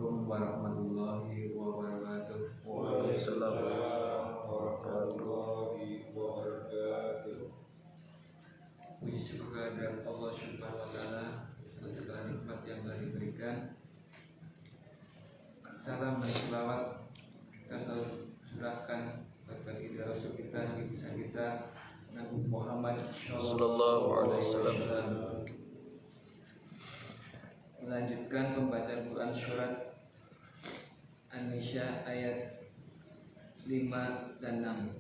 Assalamualaikum warahmatullahi wabarakatuh. Waalaikumsalam warahmatullahi wabarakatuh. Puji syukur kehadirat Allah Subhanahu wa taala atas segala nikmat yang telah diberikan. Salam dan selawat kita selalu serahkan kepada kita Rasul kita, Nabi besar kita Nabi Muhammad Sallallahu alaihi wasallam. Melanjutkan pembacaan Quran surat An-Nisa ayat 5 dan 6.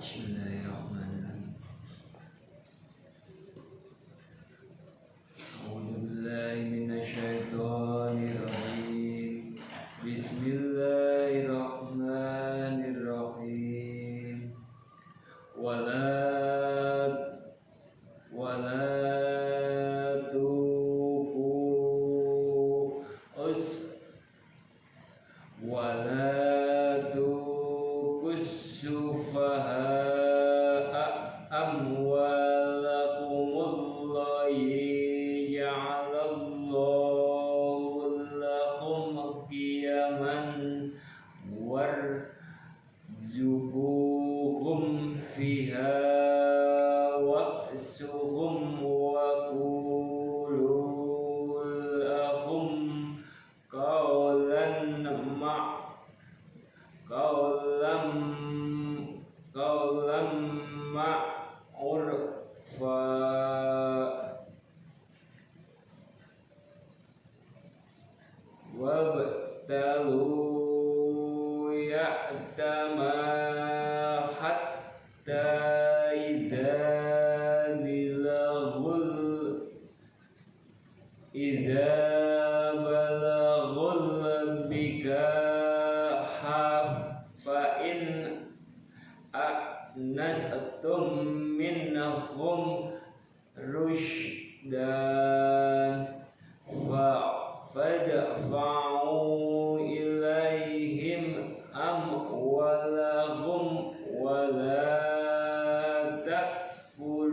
Bismillahirrahmanirrahim. A'udzu billahi minasyaitonir rajim. Bismillahirrahmanirrahim. Wala tuqus sufaha'a amwalakumulladzi ja'alallahu lakum qiyaman warzuquhum fiha wa'suhum wa qulu lahum qawlan ma'urfa. Wabtalu ya'tama hatta idza balaghul bikaha fa in anastum minhum rushdan fadfa'u ilaihim amwalahum wa la ta'kuluha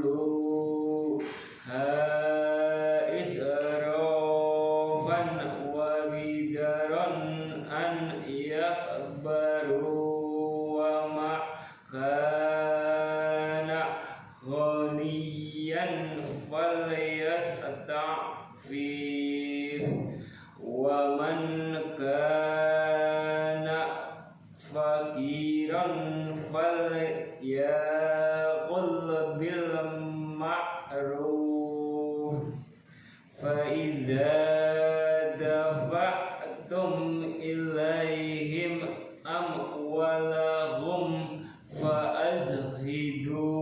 israfan wa bidaran an yakbaru wa ma kana ghaniyan falyasta'fif wa man kana faqiran falyaqul bil ma'ruf fa idza dafa'tum ilaihim amwalahum fa azhidu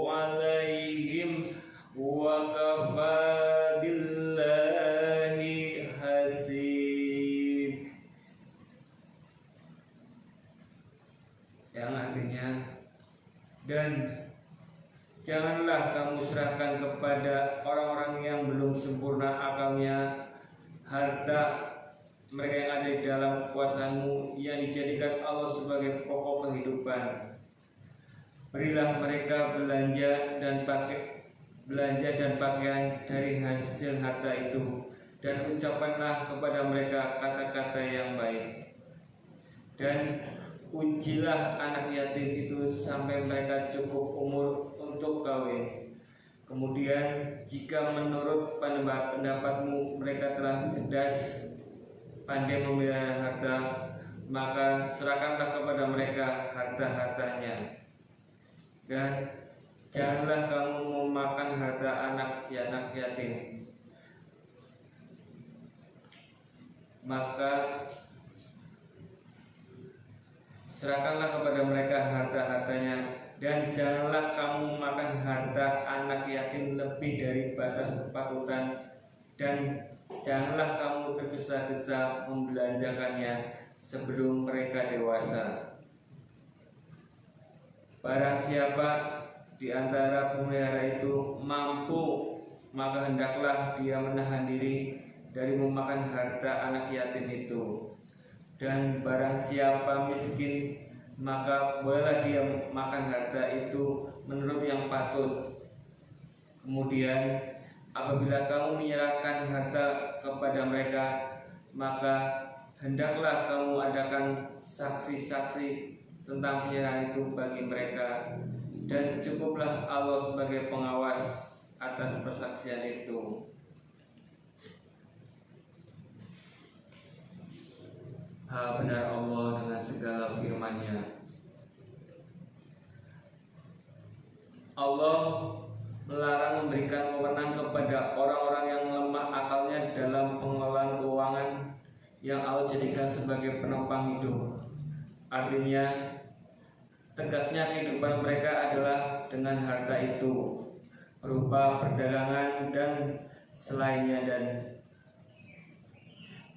alaihim wa kafa billahi hasib. Yang artinya, dan janganlah kamu serahkan kepada orang-orang yang belum sempurna akalnya harta mereka yang ada di dalam kekuasaanmu yang dijadikan Allah sebagai pokok kehidupan. Berilah mereka belanja dan pakaian dari hasil harta itu, dan ucapkanlah kepada mereka kata-kata yang baik. Dan ujilah anak yatim itu sampai mereka cukup umur untuk kawin. Kemudian jika menurut pendapatmu mereka telah cerdas, pandai memelihara harta, maka serahkanlah kepada mereka harta-hartanya. Dan janganlah kamu memakan harta anak yatim, maka serahkanlah kepada mereka harta-hartanya. Dan janganlah kamu makan harta anak yatim lebih dari batas kepatutan, dan janganlah kamu tergesa-gesa membelanjakannya sebelum mereka dewasa. Barang siapa di antara pemelihara itu mampu, maka hendaklah dia menahan diri dari memakan harta anak yatim itu. Dan barang siapa miskin, maka bolehlah dia makan harta itu menurut yang patut. Kemudian apabila kamu menyerahkan harta kepada mereka, maka hendaklah kamu adakan saksi-saksi tentang penyerahan itu bagi mereka, dan cukuplah Allah sebagai pengawas atas persaksian itu. Benar Allah dengan segala firman-Nya. Allah melarang memberikan wewenang kepada orang-orang yang lemah akalnya dalam pengelolaan keuangan yang Allah jadikan sebagai penopang hidup. Artinya, tegaknya kehidupan mereka adalah dengan harta itu, berupa perdagangan dan selainnya. Dan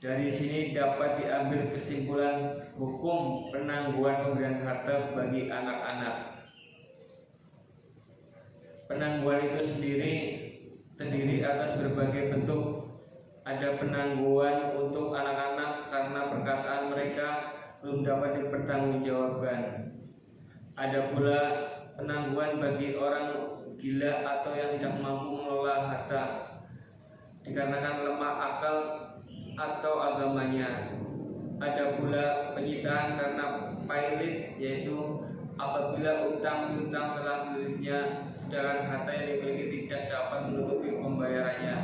dari sini dapat diambil kesimpulan hukum penangguhan pemberian harta bagi anak-anak. Penangguhan itu sendiri terdiri atas berbagai bentuk. Ada penangguhan untuk anak-anak karena perkataan mereka belum dapat dipertanggungjawabkan. Ada pula penangguhan bagi orang gila atau yang tidak mampu mengelola harta dikarenakan lemah akal atau agamanya. Ada pula penyitaan karena pailit, yaitu apabila utang piutang telah melilitnya, sedangkan harta yang dimiliki tidak dapat menutupi pembayarannya,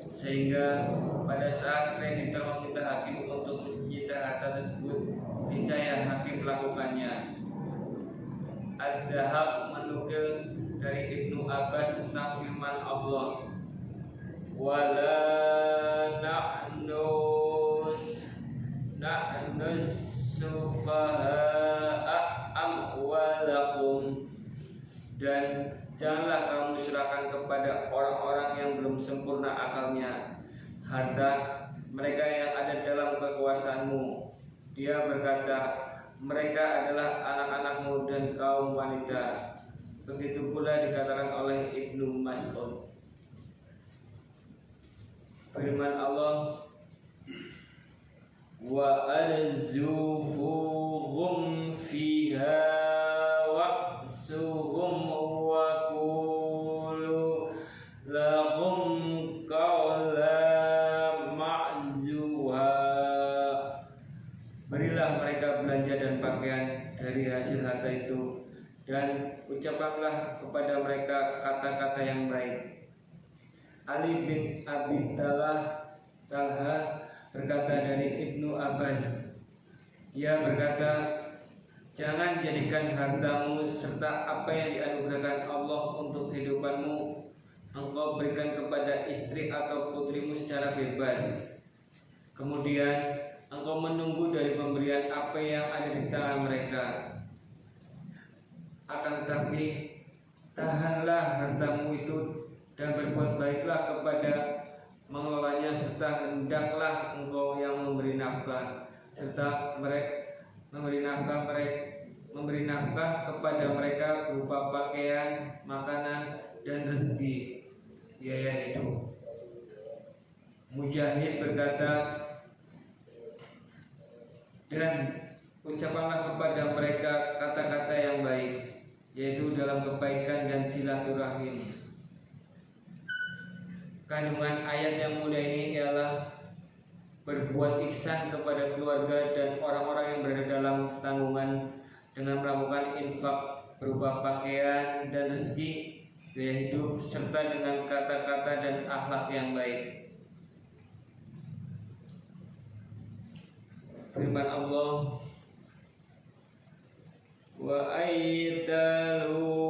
sehingga pada saat kreditor meminta hakim untuk menyita harta tersebut, niscaya hakim melakukannya. Ad-Dahab menukil dari Ibnu Abbas tentang firman Allah, wala na'nus sufaha'a amwalakum, dan janganlah kamu serahkan kepada orang-orang yang belum sempurna akalnya harta mereka yang ada dalam kekuasaanmu. Dia berkata, mereka adalah anak-anakmu dan kaum wanita. Begitu pula dikatakan oleh Ibnu Mas'ud. Firman Allah, wa arzufuhum fiha wa'suhum wa qulu lahum qawlan ma'zuha. Berilah mereka belanja dan pakaian dari hasil harta itu, dan ucapkanlah kepada mereka kata-kata yang baik. Ali bin Abi Talha berkata dari Ibnu Abbas, ia berkata, jangan jadikan hartamu serta apa yang dianugerahkan Allah untuk kehidupanmu engkau berikan kepada istri atau putrimu secara bebas, kemudian engkau menunggu dari pemberian apa yang ada di tangan mereka. Akan tetapi tahanlah hartamu itu dan berbuat baiklah kepada mengelolanya, serta hendaklah engkau yang memberi nafkah memberi nafkah kepada mereka berupa pakaian, makanan, dan rezeki biaya hidup. Mujahid berkata, dan ucapkanlah kepada mereka kata-kata yang baik, yaitu dalam kebaikan dan silaturahim. Kandungan ayat yang mulia ini ialah berbuat ihsan kepada keluarga dan orang-orang yang berada dalam tanggungan dengan melakukan infak berupa pakaian dan rezeki, gaya hidup, serta dengan kata-kata dan akhlak yang baik. Firman Allah, wa aitalu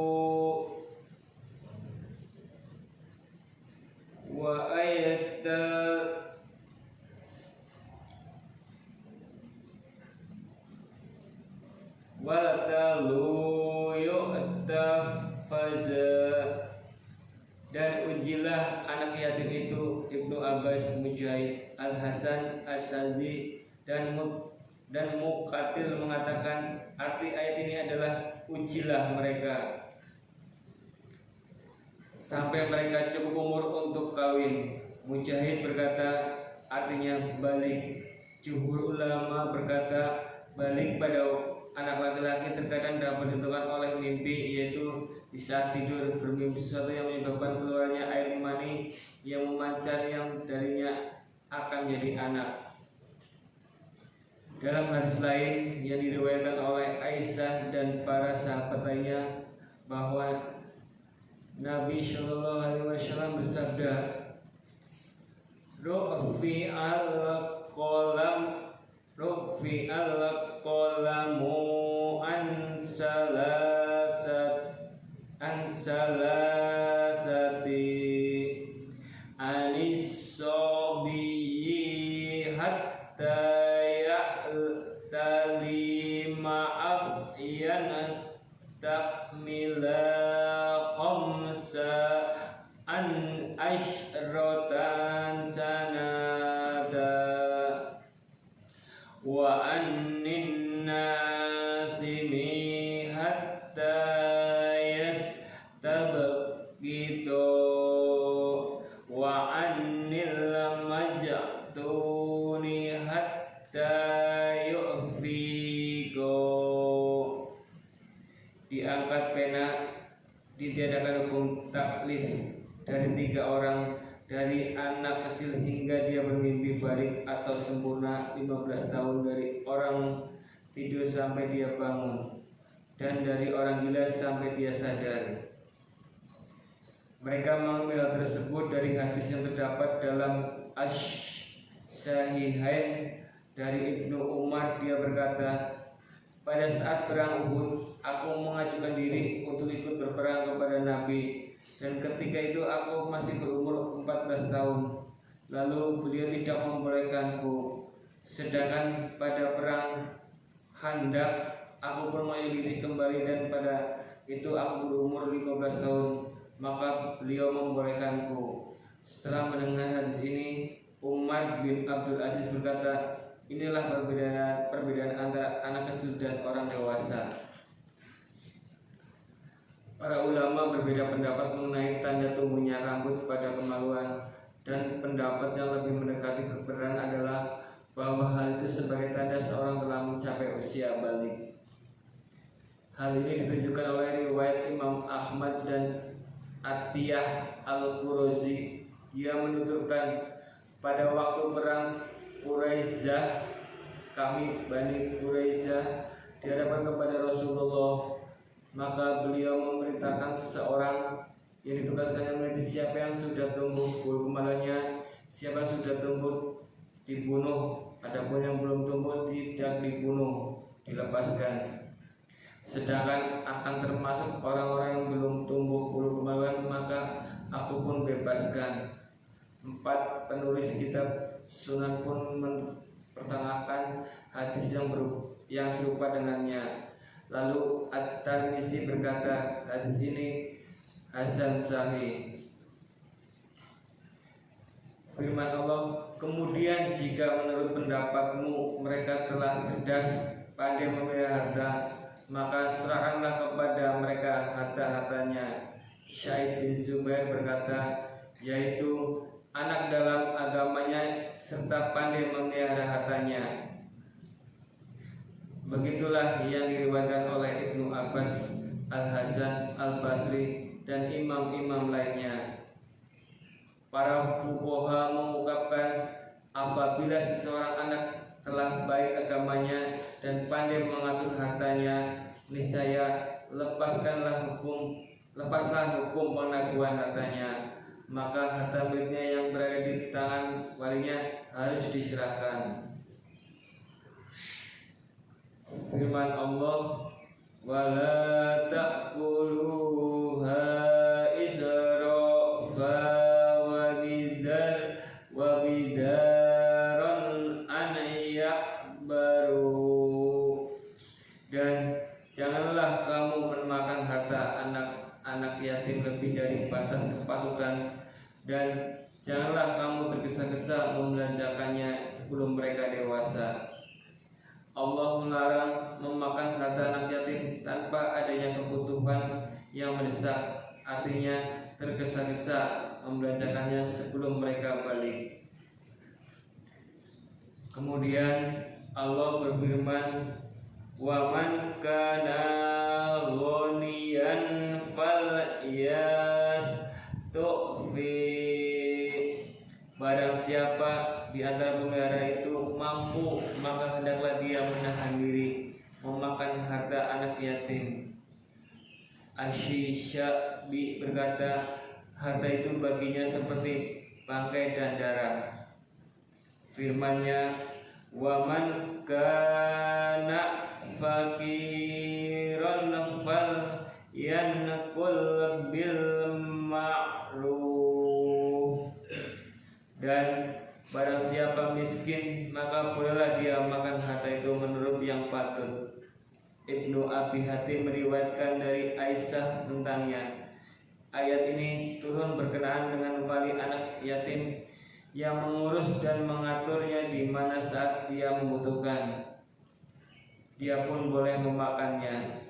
dan ujilah anak yatim itu Ibnu Abbas, Mujahid, Al-Hasan, As-Salbi, dan Muqatil mengatakan arti ayat ini adalah ujilah mereka sampai mereka cukup umur untuk kawin. Mujahid berkata artinya balik. Jumhur ulama berkata balik pada anak laki-laki terkadang dapat ditentukan oleh mimpi, yaitu di saat tidur bermimpi sesuatu yang menyebabkan keluarnya air mani menjadi anak. Dalam hadis lain yang diriwayatkan oleh Aisyah dan para sahabat lainnya bahwa Nabi Shallallahu Alaihi Wasallam bersabda, Rufi al-qalamu an salasati anis sobiyyi hatta ya'talima afyan takmila an asyratan sanata wa annin nasimi hatta yastabqitu wa annil majtuni hatta yu'fiku. Diangkat pena, ditiadakan hukum taklif dari 3 orang, dari anak kecil hingga dia bermimpi balik atau sempurna 15 tahun, dari orang tidur sampai dia bangun, dan dari orang gila sampai dia sadar. Mereka mengambil hal tersebut dari hadis yang terdapat dalam Asy-Syahihain dari Ibnu Umar. Dia berkata, pada saat perang Uhud, aku mengajukan diri untuk ikut berperang kepada Nabi, dan ketika itu aku masih berumur 14 tahun. Lalu beliau tidak membolehkanku. Sedangkan pada perang Khandaq aku pun mengajukan diri kembali, dan pada itu aku berumur 15 tahun. Maka beliau membolehkanku. Setelah mendengar hadis ini, Umar bin Abdul Aziz berkata, inilah perbedaan antara anak kecil dan orang dewasa. Para ulama berbeda pendapat mengenai tanda tumbuhnya rambut pada kemaluan, dan pendapat yang lebih mendekati kebenaran adalah bahwa hal itu sebagai tanda seorang telah mencapai usia balik. Hal ini ditunjukkan oleh riwayat Imam Ahmad dan Atiyah Al-Qurazi. Ia menuturkan, pada waktu perang Quraisyah, kami Bani Quraisyah dihadapkan kepada Rasulullah, maka beliau memerintahkan seseorang yang ditugaskannya meneliti siapa yang sudah tumbuh bulu kemaluannya, siapa yang sudah tumbuh dibunuh, adapun yang belum tumbuh tidak dibunuh, dilepaskan. Sedangkan akan termasuk orang-orang yang belum tumbuh bulu kemaluan, maka aku pun bebaskan. 4 penulis kitab Sunan pun mempertengahkan hadis yang serupa dengannya. Lalu At-Tirmizi berkata, hadis ini hasan sahih. Firman Allah, kemudian jika menurut pendapatmu mereka telah cerdas, pandai memelihara harta, maka serahkanlah kepada mereka harta-hartanya. Syaid bin Zubair berkata, yaitu anak dalam agamanya serta pandai memelihara hartanya. Begitulah yang diriwayatkan oleh Ibnu Abbas, Al-Hasan Al-Basri, dan imam-imam lainnya. Para fuqaha mengungkapkan, apabila seseorang anak telah baik agamanya dan pandai mengatur hartanya, niscaya lepaslah hukum pengakuan hartanya, maka harta miliknya yang berada di tangan walinya harus diserahkan. Firman Allah, wala ta'kuluha israfa wa bidaron an yakbaru, dan janganlah kamu memakan harta anak yatim lebih dari batas kepatutan, dan janganlah kamu tergesa-gesa membelanjakannya sebelum mereka dewasa. Allah melarang memakan harta anak yatim tanpa adanya kebutuhan yang mendesak, artinya tergesa-gesa membelanjakannya sebelum mereka balik. Kemudian Allah berfirman, wa man kana ghaniyan falyas tu'fi Barang siapa di antara pemelihara itu mampu, maka hendaklah dia menahan diri memakan harta anak yatim. Asy-Sya'bi berkata, harta itu baginya seperti bangkai dan darah. Firman-Nya, wa man kana faqiran fal yanqul bil ma'ruf. Dan barang siapa miskin, maka bolehlah dia makan harta itu menurut yang patut. Ibnu Abi Hatim meriwayatkan dari Aisyah tentangnya. Ayat ini turun berkenaan dengan wali anak yatim yang mengurus dan mengaturnya di mana saat dia membutuhkan. Dia pun boleh memakannya.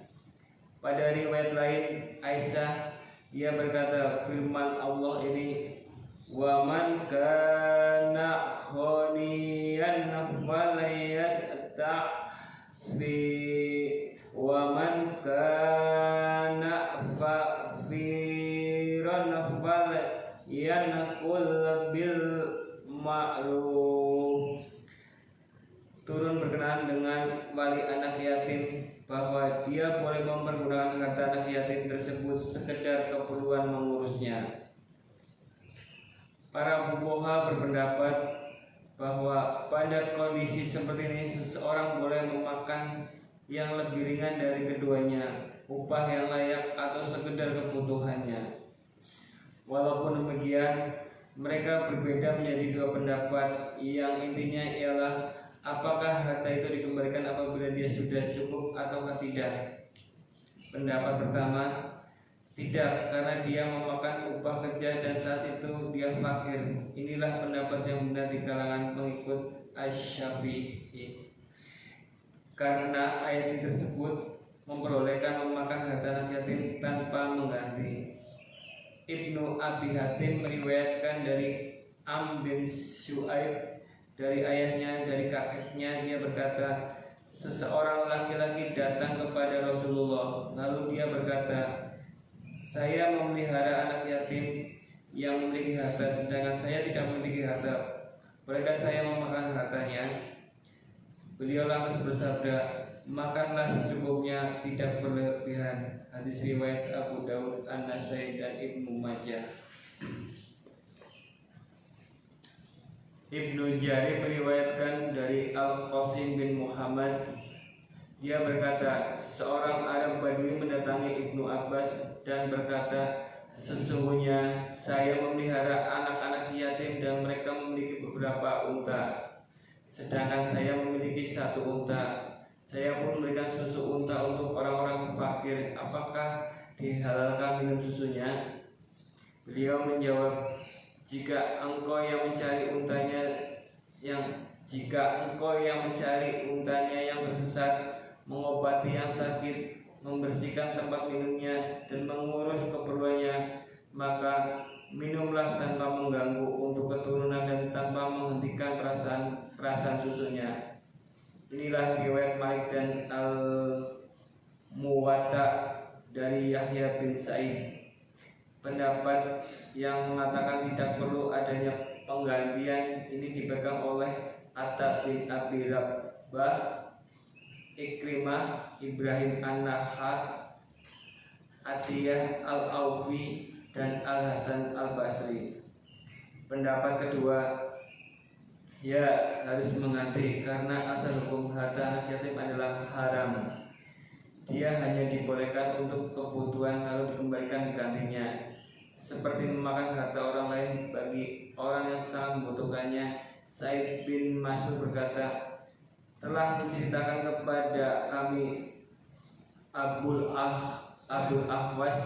Pada riwayat lain Aisyah, ia berkata, firman Allah ini, wa man kana khoniyan falyasta'fi wa man kana faqiran falyanqul bil ma'ruf. Turun berkenaan dengan wali anak yatim bahwa dia boleh mempergunakan harta anak yatim tersebut sekedar keperluan mengurusnya. Para fuqaha berpendapat bahwa pada kondisi seperti ini seseorang boleh memakan yang lebih ringan dari keduanya, upah yang layak atau sekedar kebutuhannya. Walaupun demikian, mereka berbeda menjadi dua pendapat yang intinya ialah apakah harta itu dikembalikan apabila dia sudah cukup ataukah tidak. Pendapat pertama, tidak, karena dia memakan upah kerja dan saat itu dia fakir. Inilah pendapat yang benar di kalangan pengikut Asy-Syafi'i. Karena ayat ini tersebut memperbolehkan memakan harta anak yatim tanpa mengganti. Ibnu Abi Hatim meriwayatkan dari Am bin Syu'aib dari ayahnya, dari kakeknya, dia berkata, seseorang laki-laki datang kepada Rasulullah, lalu dia berkata, saya memelihara anak yatim yang memiliki harta, sedangkan saya tidak memiliki harta. Bolehkah saya memakan hartanya? Beliau lantas bersabda, makanlah secukupnya, tidak berlebihan. Hadis riwayat Abu Daud, An-Nasai dan Ibnu Majah. Ibnu Jarir meriwayatkan dari Al-Qasim bin Muhammad. Dia berkata, seorang Arab Badui mendatangi Ibnu Abbas dan berkata, sesungguhnya saya memelihara anak-anak yatim dan mereka memiliki beberapa unta, sedangkan saya memiliki satu unta. Saya pun memberikan susu unta untuk orang-orang fakir. Apakah dihalalkan minum susunya? Beliau menjawab, jika engkau yang mencari untanya yang tersesat, mengobati yang sakit, membersihkan tempat minumnya, dan mengurus keperluannya, maka minumlah tanpa mengganggu untuk keturunan dan tanpa menghentikan perasaan susunya. Inilah riwayat Malik dan Al-Muwatta dari Yahya bin Sa'id. Pendapat yang mengatakan tidak perlu adanya penggantian ini dipegang oleh Atta bin Abi Rabbah, Ikrimah, Ibrahim An-Nahar, Atiyah Al-Aufi, dan Al-Hasan Al-Basri. Pendapat kedua, ya harus mengganti karena asal hukum harta anak yatim adalah haram. Dia hanya dibolehkan untuk kebutuhan lalu dikembalikan gantinya, seperti memakan harta orang lain bagi orang yang sangat membutuhkannya. Said bin Mas'ud berkata, telah menceritakan kepada kami Abul Ahwas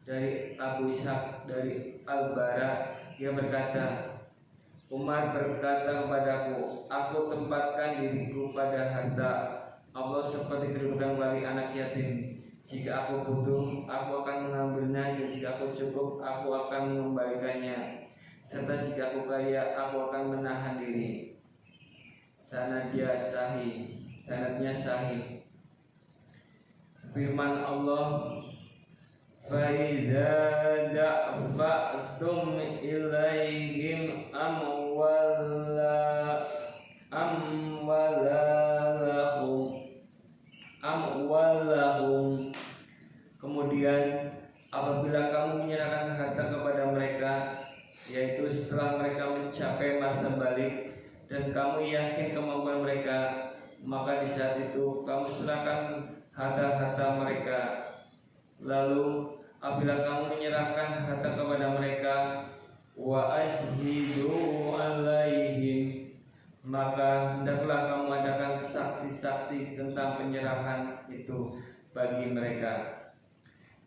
dari Abu Ishaq dari Al-Bara. Dia berkata, Umar berkata kepadaku, aku tempatkan diriku pada harta Allah seperti kedudukan wali anak yatim. Jika aku butuh, aku akan mengambilnya, dan jika aku cukup, aku akan mengembalikannya. Serta jika aku kaya, aku akan menahan diri. Sanadnya sahih. Firman Allah, فَإِذَا دَفَعْتُمْ إِلَيْهِمْ أَمْوَالَهُمْ yaitu setelah mereka mencapai masa balik dan kamu yakin kemampuan mereka, maka di saat itu kamu serahkan harta-harta mereka. Lalu apabila kamu menyerahkan harta kepada mereka, wa ashhidu alaihim, maka hendaklah kamu adakan saksi-saksi tentang penyerahan itu bagi mereka.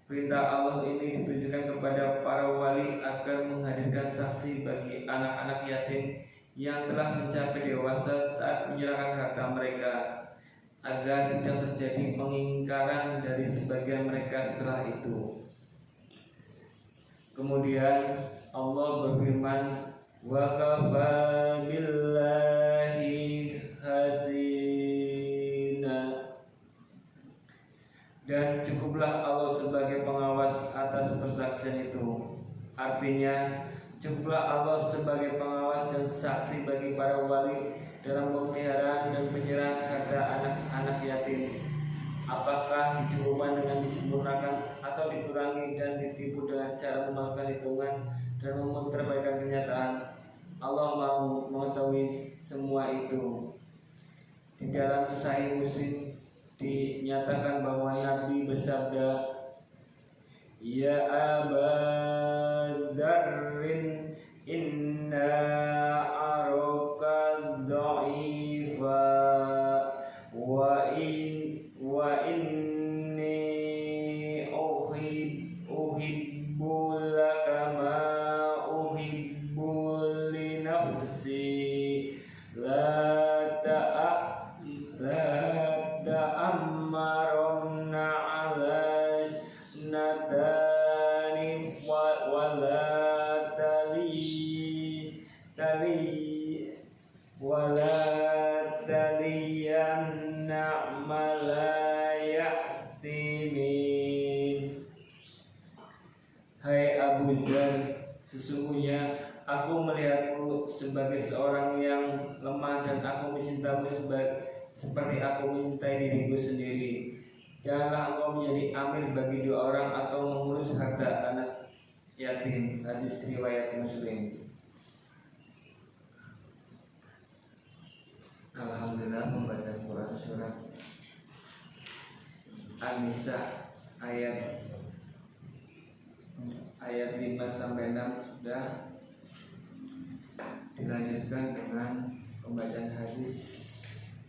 Perintah Allah ini ditujukan kepada para wali agar menghadirkan saksi bagi anak-anak yatim yang telah mencapai dewasa saat menyerahkan harta mereka, agar tidak terjadi pengingkaran dari sebagian mereka setelah itu. Kemudian Allah berfirman, wa kafa billahi hasina, dan cukuplah Allah sebagai pengawas atas persaksian itu. Artinya, cukuplah Allah sebagai pengawas dan saksi bagi para wali dalam pemeliharaan dan penyerahan harta anak-anak yatim. Apakah dicukupkan dengan disempurnakan atau dikurangi dan ditipu dengan cara memakan hitungan dan memutarbalikan kenyataan? Allah mau mengetahui semua itu. Di dalam Sahih Muslim dinyatakan bahwa Nabi bersabda, ya Aba Dzarrin, inna araka dha'ifa wa inni uhibbu laka ma uhibbu li nafsi, la ta'ammarunna ala natani wa la taliyanna malayatimin. Hai Abu Dzar, sesungguhnya aku melihatmu sebagai seorang yang lemah dan aku mencintaimu seperti aku mencintai diriku sendiri. Janganlah engkau menjadi amir bagi dua orang atau mengurus harta anak yatim. Hadis riwayat Muslim. Alhamdulillah, membaca Quran surat An-Nisa ayat 5 sampai 6 sudah. Dilanjutkan dengan pembacaan hadis